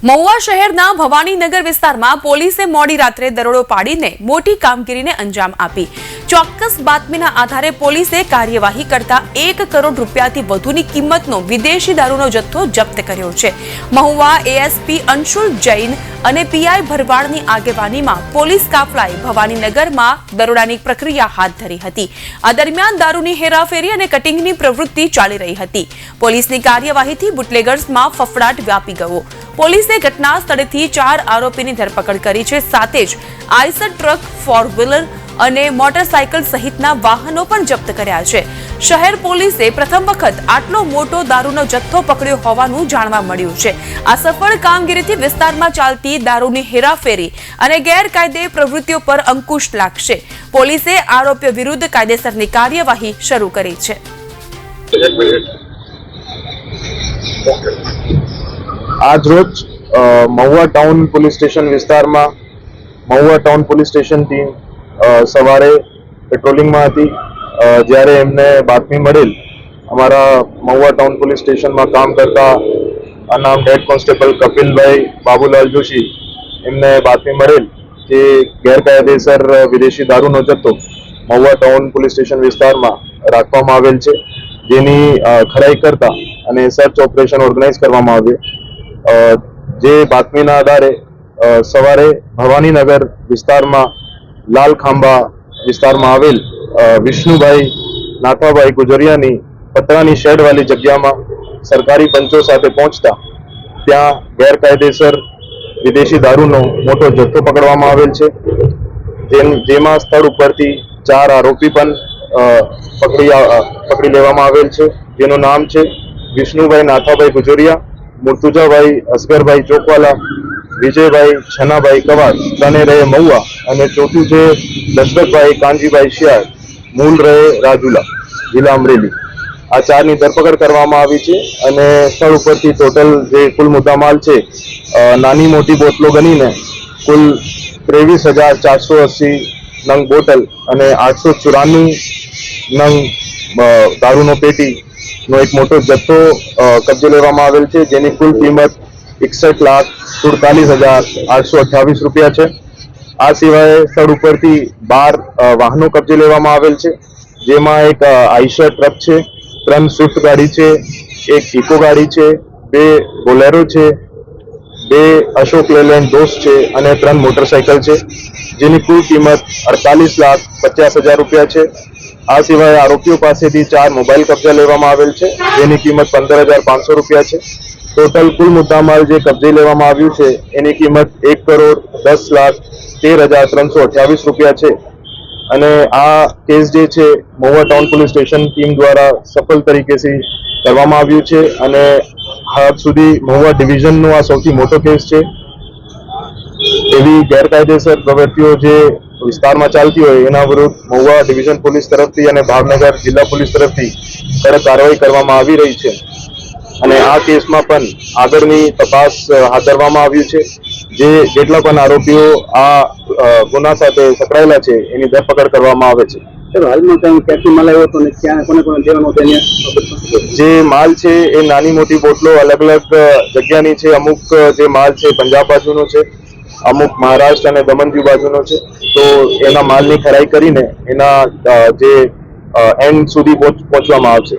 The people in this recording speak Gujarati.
મહુવા શહેરના ભવાનીનગર વિસ્તારમાં પોલીસે મોડી રાત્રે દરોડો પાડીને મોટી કામગીરીને અંજામ આપી. ચોક્કસ બાતમીના આધારે પોલીસે કાર્યવાહી કરતા 1 કરોડ રૂપિયાથી વધુની કિંમતનો વિદેશી દારૂનો જથ્થો જપ્ત કર્યો છે. મહુવા એએસપી અંશુલ જૈન અને પીઆઈ ભરવાડની આગેવાનીમાં પોલીસ કાફલાએ ભવાનીનગરમાં દરોડાની પ્રક્રિયા હાથ ધરી હતી. આ દરમિયાન દારૂની હેરાફેરી અને કટિંગની પ્રવૃત્તિ ચાલી રહી હતી. પોલીસની કાર્યવાહીથી બુટલેગર્સમાં ફફડાટ વ્યાપી ગયો. પોલીસે ઘટના સ્થળેથી 4 આરોપીની ધરપકડ કરી છે. સાથે જ આઈસર ટ્રક, 4 વ્હીલર અને મોટરસાયકલ સહિતના વાહનો પણ જપ્ત કર્યા છે. શહેર પોલીસે પ્રથમ વખત આટલો મોટો દારૂનો જથ્થો પકડ્યો હોવાનું જાણવા મળ્યું છે. આ સફળ કામગીરીથી વિસ્તારમાં ચાલતી દારૂની હેરાફેરી અને ગેરકાયદે પ્રવૃત્તિઓ પર અંકુશ લાગશે. પોલીસે આરોપીઓ વિરુદ્ધ કાયદેસરની કાર્યવાહી શરૂ કરી છે. आज रोज महुआ टाउन पुलिस स्टेशन विस्तार में महुआ टाउन पुलिस स्टेशन टीम सवारे पेट्रोलिंग में थी. જ્યારે એમને બાતમી મળેલ અમારા મહુવા ટાઉન પોલીસ સ્ટેશનમાં કામ કરતા અનામ હેડ કોન્સ્ટેબલ કપિલભાઈ બાબુલાલ જોશી એમને બાતમી મળેલ કે ગેરકાયદેસર વિદેશી દારૂનો જથ્થો મહુવા ટાઉન પોલીસ સ્ટેશન વિસ્તારમાં રાખવામાં આવેલ છે, જેની ખરાઈ કરતા અને સર્ચ ઓપરેશન ઓર્ગેનાઇઝ કરવામાં આવ્યું. જે બાતમીના આધારે સવારે ભવાનીનગર વિસ્તારમાં લાલ ખાંભા વિસ્તારમાં આવેલ વિષ્ણુભાઈ નાથાભાઈ ગુજરિયાની પતરાની શેડવાળી જગ્યામાં સરકારી પંચો સાથે પહોંચતા ત્યાં ગેરકાયદેસર વિદેશી દારૂનો મોટો જથ્થો પકડવામાં આવેલ છે. જેમાં સ્થળ ઉપરથી 4 આરોપી પણ પકડી લેવામાં આવેલ છે, જેનું નામ છે વિષ્ણુભાઈ નાથાભાઈ ગુજરિયા, મુર્તુજાભાઈ અસગરભાઈ ચોકવાલા, વિજયભાઈ છનાભાઈ કવાડ, ત્રણે રહે મહુવા, અને ચોથું છે દશરથભાઈ કાનજીભાઈ શિયાળ, મૂળ રહે રાજુલા, જિલ્લા અમરેલી. આ 4ની ધરપકડ કરવામાં આવી છે અને સ્થળ ઉપરથી ટોટલ જે કુલ મુદ્દામાલ છે નાની મોટી બોટલો ગણીને કુલ 23,480 નંગ બોટલ અને 894 નંગ દારૂનો પેટી નો એક મોટો જથ્થો કબજે લેવામાં આવેલ છે, જેની કુલ કિંમત 61,47,828 રૂપિયા છે. આ સિવાય સ્થળ ઉપરથી 12 વાહનો કબજે લેવામાં આવેલ છે, જેમાં એક આઈશર ટ્રક છે, 3 સ્વિફ્ટ ગાડી છે, એક ઇકો ગાડી છે, 2 બોલેરો છે, 2 અશોક લેલેન્ડ દોસ્ત છે અને 3 મોટરસાયકલ છે, જેની કુલ કિંમત 48,50,000 રૂપિયા છે. આ સિવાય આરોપીઓ પાસેથી 4 મોબાઈલ કબજા લેવામાં આવેલ છે, જેની કિંમત 15,500 રૂપિયા છે. ટોટલ કુલ મુદ્દામાલ જે કબજે લેવામાં આવ્યું છે એની કિંમત 1,10,13,328 રૂપિયા છે. અને આ કેસ જે છે Mahuva town police station team દ્વારા સફળ તરીકેથી કરવામાં આવ્યું છે અને હાલ સુધી મહુવા ડિવિઝનનો આ સૌથી મોટો કેસ છે. એવી ગેરકાયદેસર પ્રવૃત્તિઓ જે વિસ્તારમાં ચાલતી હોય એના વિરુદ્ધ મહુવા ડિવિઝન પોલીસ તરફથી અને ભાવનગર જિલ્લા પોલીસ તરફથી કડક કાર્યવાહી કરવામાં આવી રહી છે. અને આ કેસમાં પણ આગળની તપાસ હાથ ધરવામાં આવ્યું છે. જેટલા પણ આરોપીઓ આ ગુના સાથે સંકળાયેલા છે એની ધરપકડ કરવામાં આવે છે. હાલમાં ક્યાંથી માલ આવ્યો હતો ને ક્યાં કોને કોને દેવાનો હતો? જે માલ છે એ નાની મોટી બોટલો અલગ અલગ જગ્યાની છે. અમુક જે માલ છે પંજાબ બાજુનો છે, અમુક મહારાષ્ટ્ર અને દમણ દીવ બાજુનો છે. તો એના માલની ખરાઈ કરીને એના જે એન્ડ સુધી પહોંચવામાં આવશે.